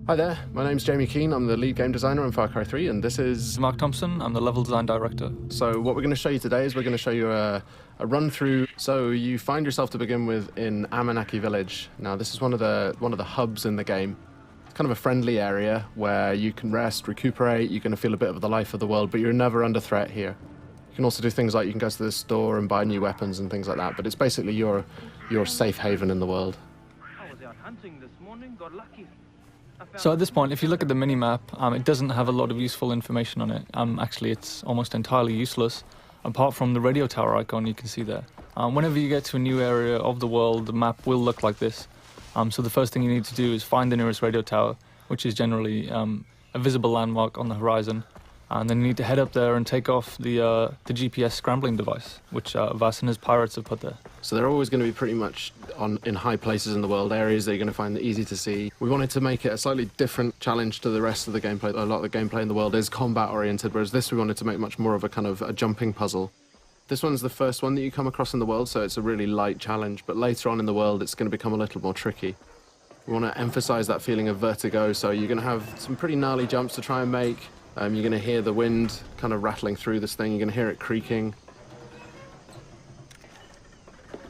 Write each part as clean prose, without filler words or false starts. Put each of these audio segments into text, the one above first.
Hi there, my name's Jamie Keane, I'm the lead game designer on Far Cry 3, and this is Mark Thompson, I'm the level design director. So what we're going to show you today is we're going to show you a run through. So you find yourself to begin with in Amanaki Village. Now this is one of the hubs in the game. It's kind of a friendly area where you can rest, recuperate, you're going to feel a bit of the life of the world, but you're never under threat here. You can also do things like you can go to the store and buy new weapons and things like that, but it's basically your safe haven in the world. I was out hunting this morning, got lucky. So at this point, if you look at the mini-map, it doesn't have a lot of useful information on it. Actually, it's almost entirely useless, apart from the radio tower icon you can see there. Whenever you get to a new area of the world, the map will look like this. So the first thing you need to do is find the nearest radio tower, which is generally a visible landmark on the horizon. And then you need to head up there and take off the GPS scrambling device, which Vas and his pirates have put there. So they're always going to be pretty much in high places in the world, areas that you're going to find easy to see. We wanted to make it a slightly different challenge to the rest of the gameplay. A lot of the gameplay in the world is combat-oriented, whereas this we wanted to make much more of a kind of a jumping puzzle. This one's the first one that you come across in the world, so it's a really light challenge, but later on in the world it's going to become a little more tricky. We want to emphasize that feeling of vertigo, so you're going to have some pretty gnarly jumps to try and make. You're going to hear the wind kind of rattling through this thing. You're going to hear it creaking.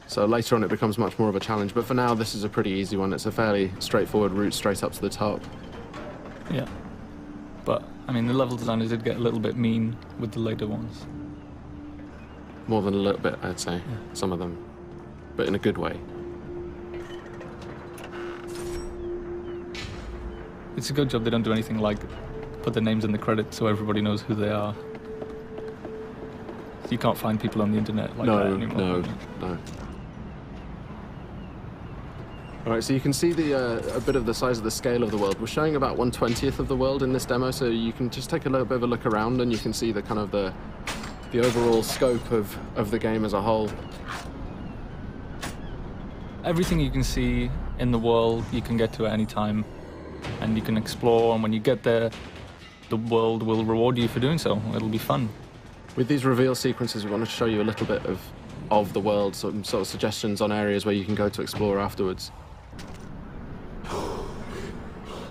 So later on it becomes much more of a challenge, but for now this is a pretty easy one. It's a fairly straightforward route straight up to the top. Yeah. But, I mean, the level designers did get a little bit mean with the later ones. More than a little bit, I'd say, some of them, but in a good way. It's a good job they don't do anything like put their names in the credits so everybody knows who they are. You can't find people on the internet like that anymore. No. All right, so you can see a bit of the size of the scale of the world. We're showing about 1/20th of the world in this demo, so you can just take a little bit of a look around and you can see the kind of the overall scope of the game as a whole. Everything you can see in the world you can get to at any time, and you can explore, and when you get there the world will reward you for doing so. It'll be fun. With these reveal sequences, we want to show you a little bit of the world, some sort of suggestions on areas where you can go to explore afterwards.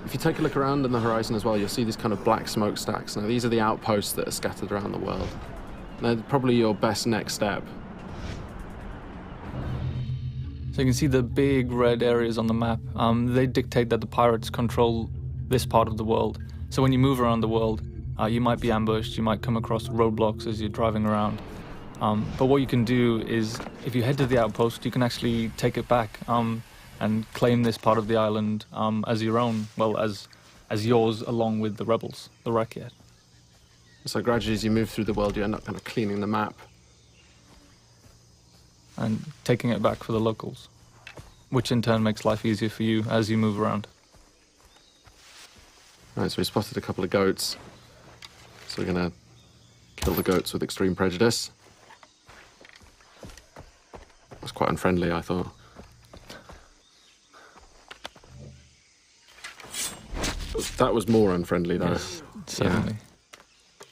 If you take a look around on the horizon as well, you'll see these kind of black smokestacks. Now, these are the outposts that are scattered around the world. They're probably your best next step. So you can see the big red areas on the map. They dictate that the pirates control this part of the world. So when you move around the world, you might be ambushed, you might come across roadblocks as you're driving around. But what you can do is, if you head to the outpost, you can actually take it back and claim this part of the island as your own, well, as yours along with the rebels, the Rakyat. So gradually as you move through the world, you end up kind of cleaning the map. And taking it back for the locals, which in turn makes life easier for you as you move around. Right, so we spotted a couple of goats. So we're going to kill the goats with extreme prejudice. That's quite unfriendly, I thought. That was more unfriendly, though. Yes, certainly. Yeah.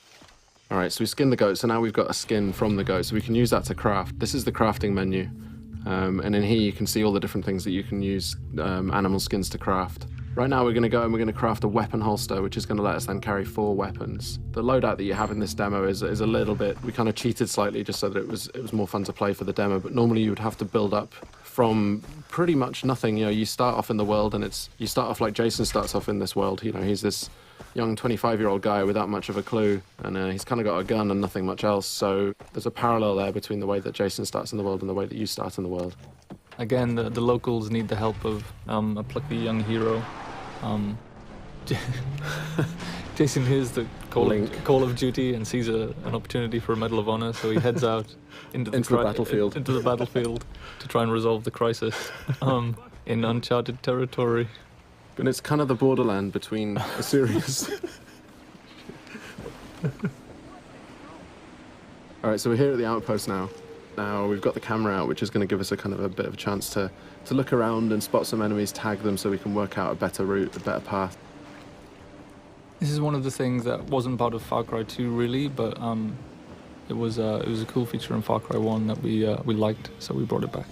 All right, so we skinned the goat, so now we've got a skin from the goat, so we can use that to craft. This is the crafting menu, and in here you can see all the different things that you can use animal skins to craft. Right now we're going to go and we're going to craft a weapon holster, which is going to let us then carry 4 weapons. The loadout that you have in this demo is a little bit, we kind of cheated slightly just so that it was more fun to play for the demo, but normally you would have to build up from pretty much nothing. You know, you start off in the world and you start off like Jason starts off in this world. You know, he's this young 25-year-old guy without much of a clue, and he's kind of got a gun and nothing much else, so there's a parallel there between the way that Jason starts in the world and the way that you start in the world. Again, the locals need the help of a plucky young hero. Jason hears the call of duty and sees an opportunity for a Medal of Honor, so he heads out into the battlefield to try and resolve the crisis in uncharted territory. And it's kind of the borderland between a series. All right, so we're here at the outpost now. Now we've got the camera out, which is going to give us a kind of a bit of a chance to look around and spot some enemies, tag them so we can work out a better route, a better path. This is one of the things that wasn't part of Far Cry 2 really, but it was a cool feature in Far Cry 1 that we liked, so we brought it back.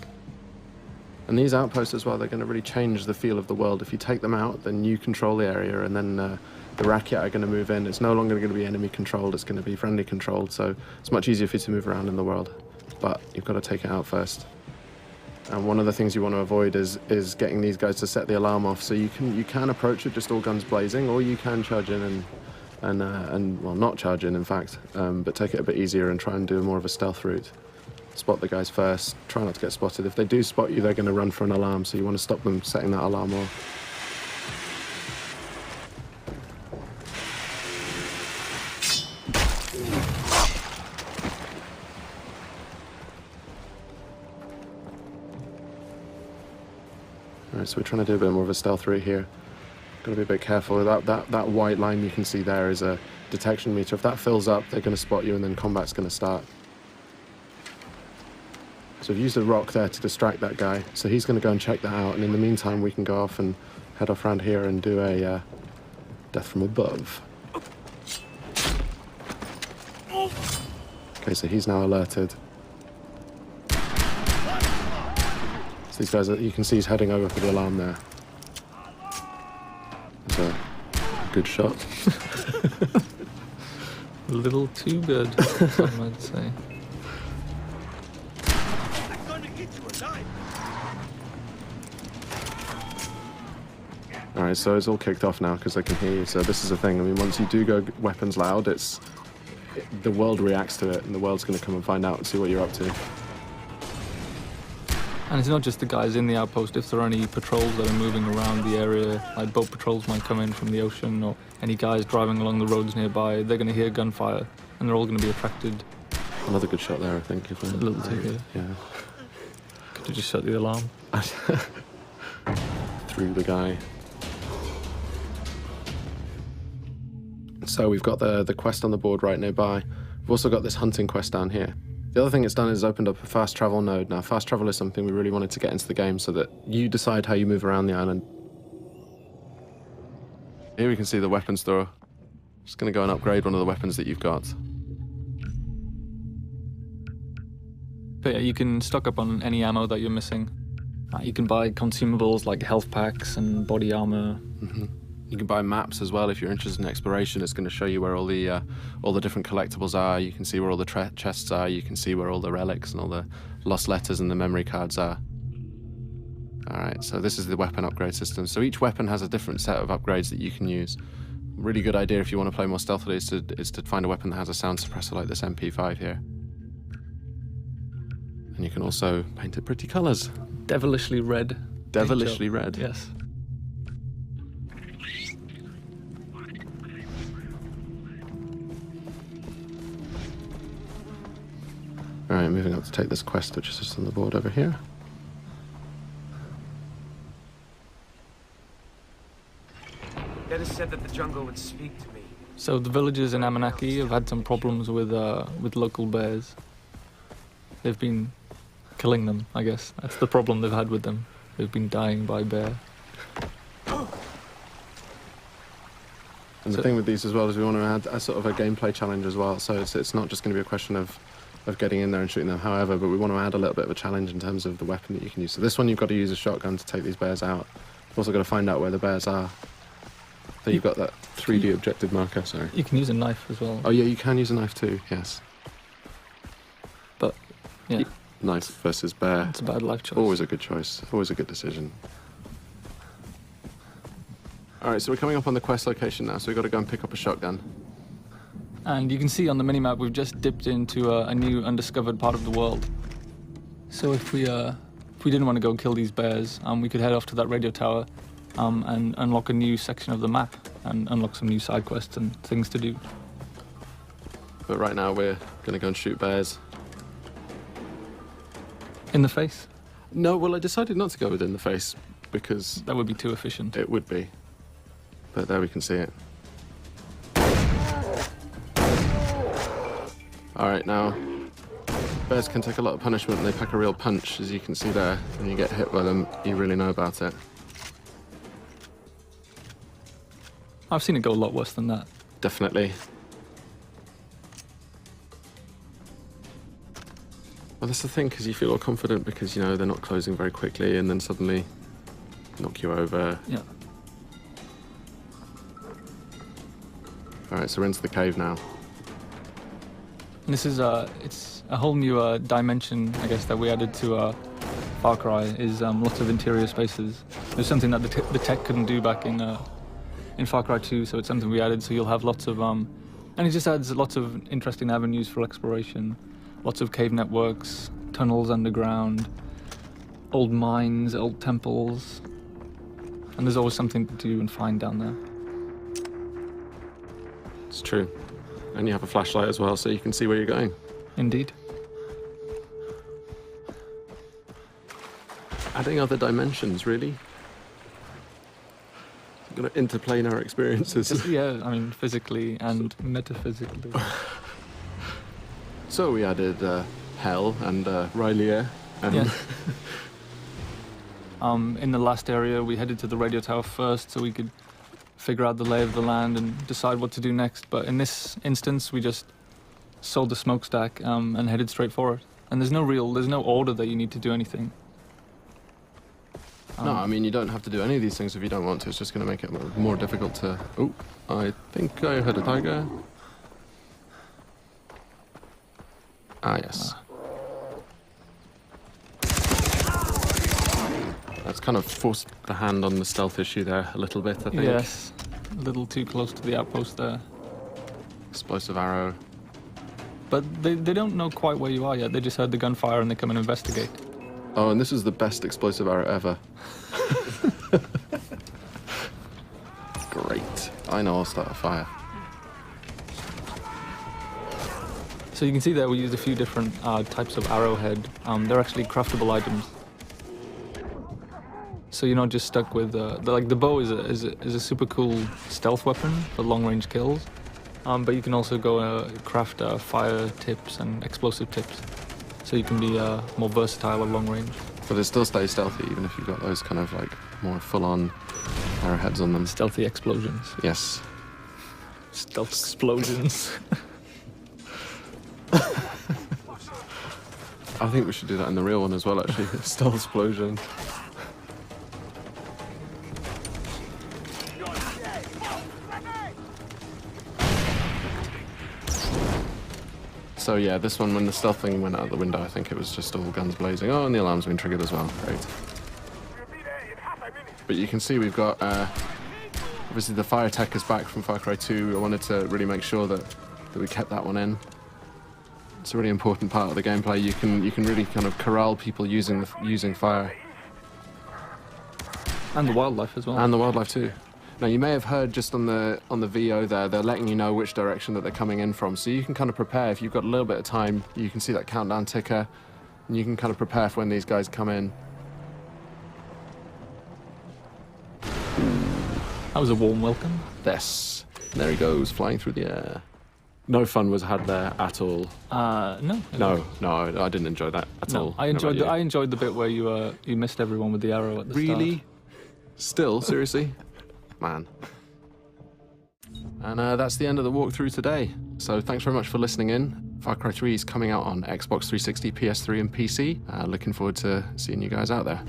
And these outposts as well, they're going to really change the feel of the world. If you take them out, then you control the area, and then the Rakyat are going to move in. It's no longer going to be enemy controlled, it's going to be friendly controlled, so it's much easier for you to move around in the world. But you've got to take it out first. And one of the things you want to avoid is getting these guys to set the alarm off. So you can approach it just all guns blazing, or you can charge in and well, not charge in fact, but take it a bit easier and try and do more of a stealth route. Spot the guys first, try not to get spotted. If they do spot you, they're going to run for an alarm, so you want to stop them setting that alarm off. Alright, so we're trying to do a bit more of a stealth route here. Got to be a bit careful. That white line you can see there is a detection meter. If that fills up, they're going to spot you and then combat's going to start. So we've used a rock there to distract that guy. So he's going to go and check that out. And in the meantime, we can go off and head off around here and do a death from above. Okay, so he's now alerted. So these guys, you can see he's heading over for the alarm there. It's a good shot. A little too good, some might say. Alright, so it's all kicked off now because I can hear you. So this is the thing. I mean, once you do go weapons loud, the world reacts to it, and the world's going to come and find out and see what you're up to. And it's not just the guys in the outpost. If there are any patrols that are moving around the area, like boat patrols might come in from the ocean, or any guys driving along the roads nearby, they're going to hear gunfire, and they're all going to be attracted. Another good shot there, I think. A little too good. Yeah. Could you just shut the alarm? Through the guy. So we've got the quest on the board right nearby. We've also got this hunting quest down here. The other thing it's done is opened up a fast travel node. Now, fast travel is something we really wanted to get into the game so that you decide how you move around the island. Here we can see the weapon store. Just going to go and upgrade one of the weapons that you've got. But yeah, you can stock up on any ammo that you're missing. You can buy consumables like health packs and body armor. Mm-hmm. You can buy maps as well if you're interested in exploration. It's going to show you where all the different collectibles are. You can see where all the chests are. You can see where all the relics and all the lost letters and the memory cards are. All right, so this is the weapon upgrade system. So each weapon has a different set of upgrades that you can use. Really good idea if you want to play more stealthily is to find a weapon that has a sound suppressor like this MP5 here. And you can also paint it pretty colors. Devilishly red. Devilishly red. Yes. Alright, moving up to take this quest, which is just on the board over here. Dennis said that the jungle would speak to me. So the villagers in Amanaki have had some problems with local bears. They've been killing them, I guess. That's the problem they've had with them. They've been dying by bear. And the thing with these as well is we want to add a sort of a gameplay challenge as well. So it's not just going to be a question of getting in there and shooting them, however, but we want to add a little bit of a challenge in terms of the weapon that you can use. So this one, you've got to use a shotgun to take these bears out. You've also got to find out where the bears are. So you've got that 3D objective marker, sorry. You can use a knife as well. Oh yeah, you can use a knife too, yes. But, yeah. Knife versus bear. It's a bad life choice. Always a good choice, always a good decision. Alright, so we're coming up on the quest location now, so we've got to go and pick up a shotgun. And you can see on the minimap we've just dipped into a new undiscovered part of the world. So if we didn't want to go kill these bears, we could head off to that radio tower and unlock a new section of the map and unlock some new side quests and things to do. But right now we're going to go and shoot bears. In the face? No, well I decided not to go within the face because... That would be too efficient. It would be. But there we can see it. Alright, now, bears can take a lot of punishment and they pack a real punch, as you can see there. When you get hit by them, you really know about it. I've seen it go a lot worse than that. Definitely. Well, that's the thing, because you feel all confident because, you know, they're not closing very quickly and then suddenly knock you over. Yeah. All right, so we're into the cave now. And this is it's a whole new dimension, I guess, that we added to Far Cry. Is lots of interior spaces. There's something that the tech couldn't do back in Far Cry 2, so it's something we added. So you'll have lots of and it just adds lots of interesting avenues for exploration. Lots of cave networks, tunnels underground, old mines, old temples, and there's always something to do and find down there. It's true. And you have a flashlight as well, so you can see where you're going. Indeed. Adding other dimensions, really? Got interplanar experiences. Yeah, I mean, physically and metaphysically. So we added Hell and Rylier. Yeah. In the last area, we headed to the radio tower first so we could figure out the lay of the land and decide what to do next. But in this instance, we just sold the smokestack and headed straight for it. And there's no order that you need to do anything. No, I mean, you don't have to do any of these things if you don't want to. It's just going to make it more difficult to... Oh, I think I heard a tiger. Ah, yes. That's kind of forced the hand on the stealth issue there a little bit, I think. Yes, a little too close to the outpost there. Explosive arrow. But they don't know quite where you are yet. They just heard the gunfire and they come and investigate. Oh, and this is the best explosive arrow ever. Great. I know I'll start a fire. So you can see there we used a few different types of arrowhead. They're actually craftable items. So you're not just stuck with the bow is a super cool stealth weapon for long range kills, but you can also go craft fire tips and explosive tips, so you can be more versatile at long range. But it still stays stealthy even if you've got those kind of like more full-on arrowheads on them. Stealthy explosions. Yes. Stealth explosions. I think we should do that in the real one as well, actually. Stealth explosion. So yeah, this one, when the stealth thing went out the window, I think it was just all guns blazing. Oh, and the alarm's been triggered as well. Great. But you can see we've got, obviously the fire tech is back from Far Cry 2. I wanted to really make sure that we kept that one in. It's a really important part of the gameplay. You can really kind of corral people using fire. And the wildlife as well. And the wildlife too. Now you may have heard just on the VO there, they're letting you know which direction that they're coming in from. So you can kind of prepare. If you've got a little bit of time, you can see that countdown ticker, and you can kind of prepare for when these guys come in. That was a warm welcome. Yes. And there he goes, flying through the air. No fun was had there at all. No. No, I didn't enjoy that at all. I enjoyed the bit where you missed everyone with the arrow at the start. Really? Still? Seriously? Man. And that's the end of the walkthrough today. So thanks very much for listening in. Far Cry 3 is coming out on Xbox 360, PS3 and PC. Looking forward to seeing you guys out there.